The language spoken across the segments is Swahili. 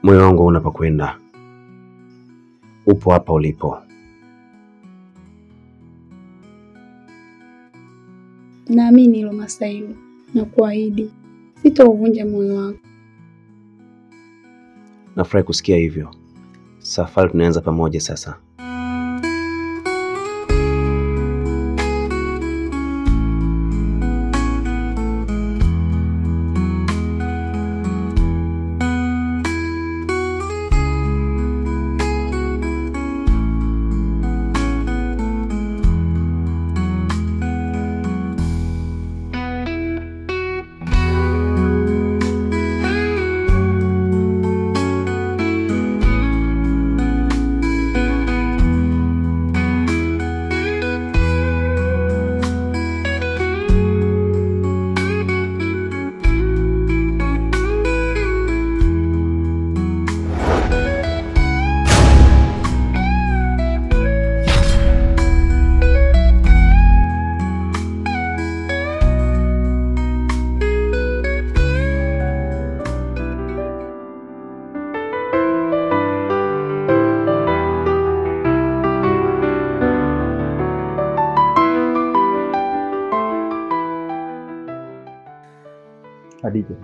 Moyo wangu unapokwenda. Upo hapa ulipo. Naamini hilo Masailo, na kuahidi sitauvunja moyo wako. Nafurahi kusikia hivyo. Safari tunaanza pamoja sasa. Khadija,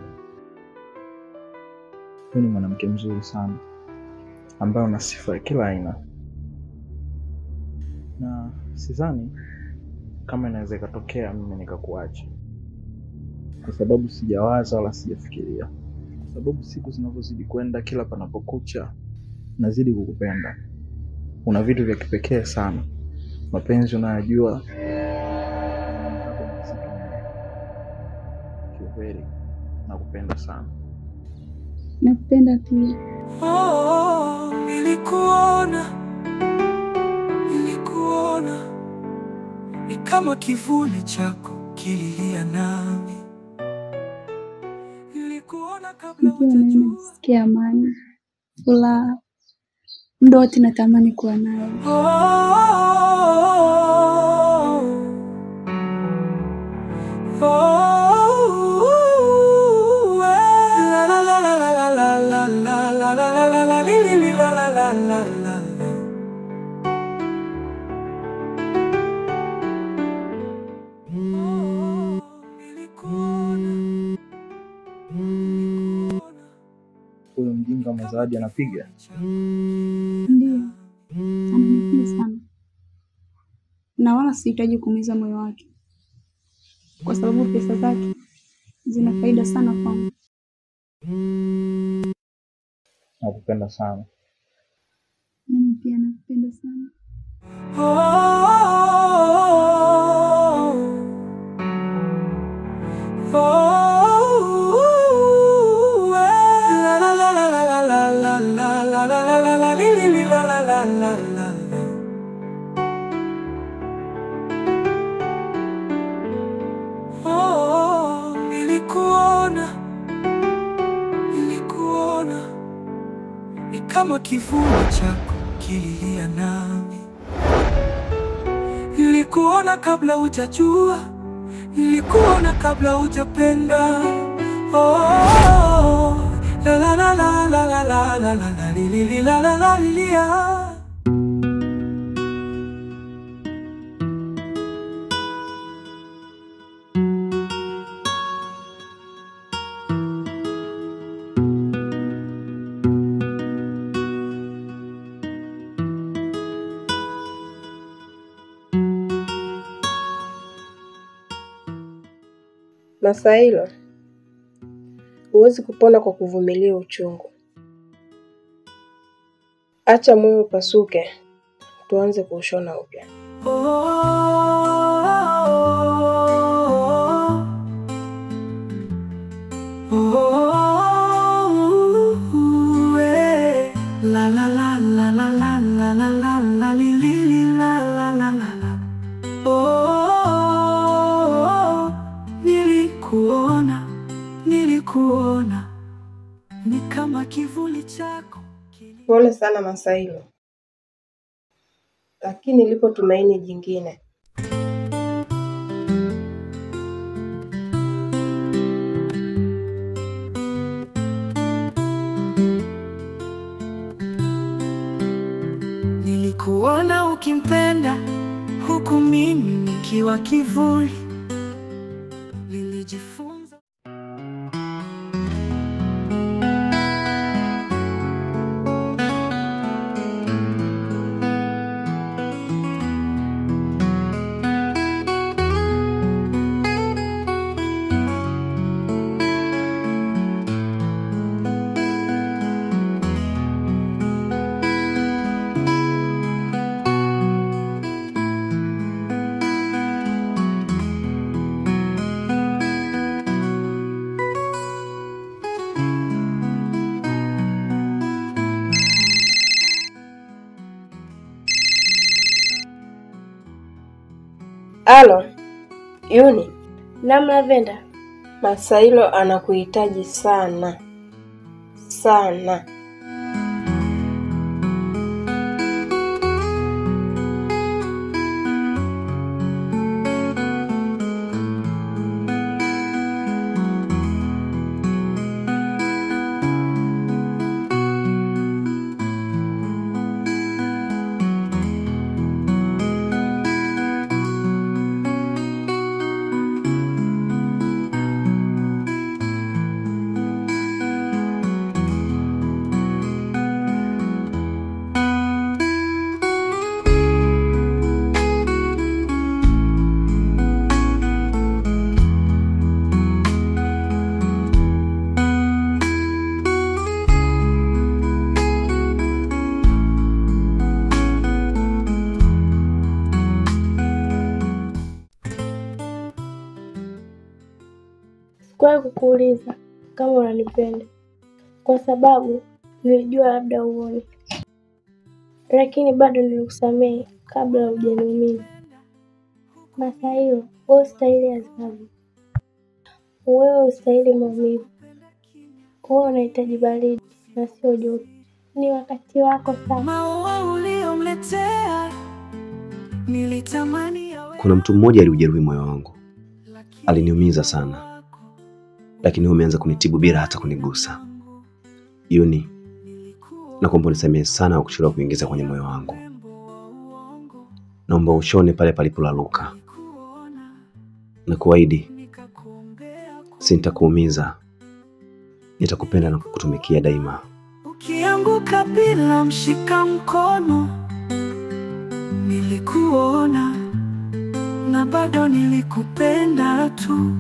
wewe ni mwanamke mzuri sana ambaye una sifa kila aina, na sidhani kama inaweza ikatokea mimi nikakuacha, kwa sababu sijawaza wala sijafikiria, kwa sababu siku zinavyozidi kwenda, kila panapokucha nazidi kukupenda. Una vitu vya kipekee sana, mapenzi unayojua. Kiukweli nakupenda sana. Nakupenda pia. Nilikuona ni kama kivuli chako kililia nami. Nilikuona kabla hujajua. Nasikia amani, furaha, muda wote natamani kuwa nawe. Huyo mjinga Mazadi anapiga? Ndio. Ananipiga sana. Na wala sihitaji kuumiza moyo wake, kwa sababu pesa zake zina faida sana kwangu. Nakupenda sana. Mimi pia nakupenda sana. Nilikuona ni kama kivuli chako kililia nami. Nilikuona kabla hujajua, nilikuona kabla hujapenda. La la la la la la la la la li la la la li. Masailo, huwezi kupona kwa kuvumilia uchungu. Acha moyo upasuke, tuanze kuushona upya. La la la la la la la la la la li la la la la. Nilikuona ni kama kivuli chako. Pole sana Masailo, lakini lipo tumaini jingine. unanipenda, huku mimi nikiwa kivuli. Nilijifunza Alo, Yuni, na Lavenda, Masailo anakuhitaji sana. Sana. Kwa kukuuliza kama unanipenda, kwa sababu nilijua labda uone, lakini bado nilikusamehe kabla hujaniumiza. Masailo, wewe ustahili adhabu, wewe ustahili maumivu, wewe unahitaji baridi na sio joto. Ni wakati wako sasa. maua uliomletea nilitamani yawe. Kuna mtu mmoja aliujeruhi moyo wangu, aliniumiza sana, lakini umeanza kunitibu bila hata kunigusa. Yuni, naomba unisamehe sana kwa kuchelewa kuingiza kwenye moyo wangu. Naomba ushone pale palipolaluka. Na kuahidi sitakuumiza. Nitakupenda na kukutumikia daima. Ukianguka bila mshika mkono, nilikuona na bado nilikupenda tu.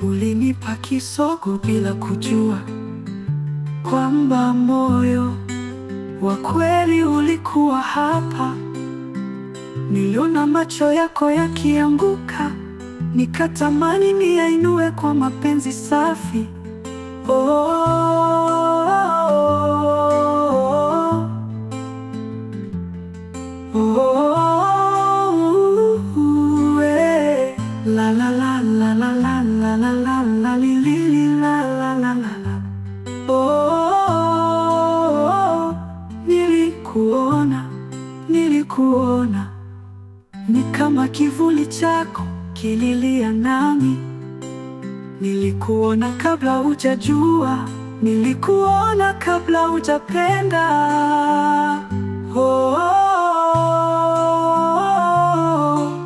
Ulinipa kisogo bila kujua kwamba moyo wa kweli ulikuwa hapa. Niliona macho yako yakianguka, nikatamani niyainue kwa mapenzi safi. La la la la la la la la la la li li li la la la la la. Nilikuona ni kama kivuli chako kililia nami. Nilikuona kabla hujajua, nilikuona kabla hujapenda.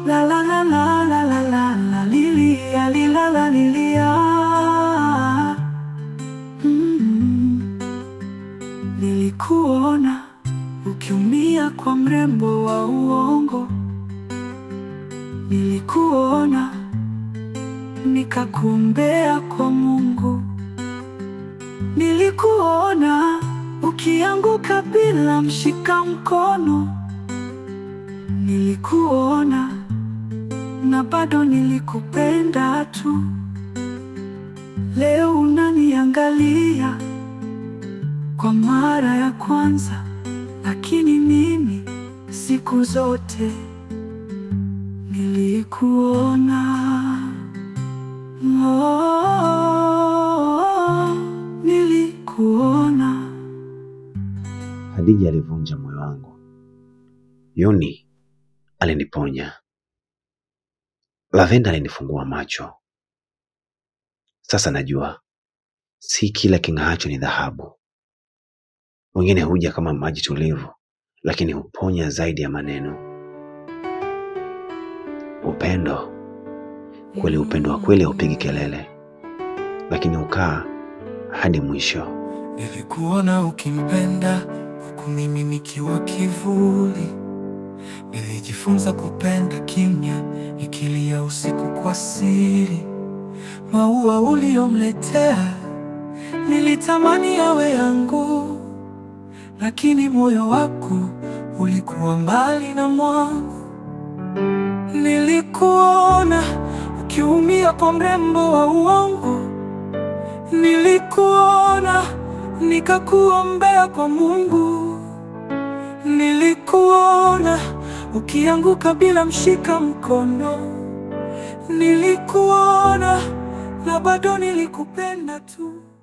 La la la la la la la la lilia lila la lilia. Nilikuona ukiumia kwa mrembo wa uongo. Nilikuona nikakuombea kwa Mungu. Nilikuona ukianguka bila mshika mkono. Nilikuona na bado nilikupenda tu. Leo unaniangalia kwa mara ya kwanza, lakini mimi siku zote nilikuona. Nilikuona. Hadija alivunja moyo wangu. Yuni aliniponya. Lavenda alinifungua macho. Sasa najua si kila king'aacho ni dhahabu. Wengine huja kama maji tulivu, lakini huponya zaidi ya maneno. Upendo kweli, upendo wa kweli haupigi kelele, lakini ukaa hadi mwisho. Nilikuona ukimpenda huku mimi nikiwa kivuli. Nilijifunza kupenda kimya, nikilia usiku kwa siri. Maua uliomletea nilitamani yawe yangu, lakini moyo wako ulikuwa mbali na mwangu. Nilikuona ukiumia kwa mrembo wa uongo. Nilikuona nikakuombea kwa Mungu. Nilikuona ukianguka bila mshika mkono. Nilikuona na bado nilikupenda tu.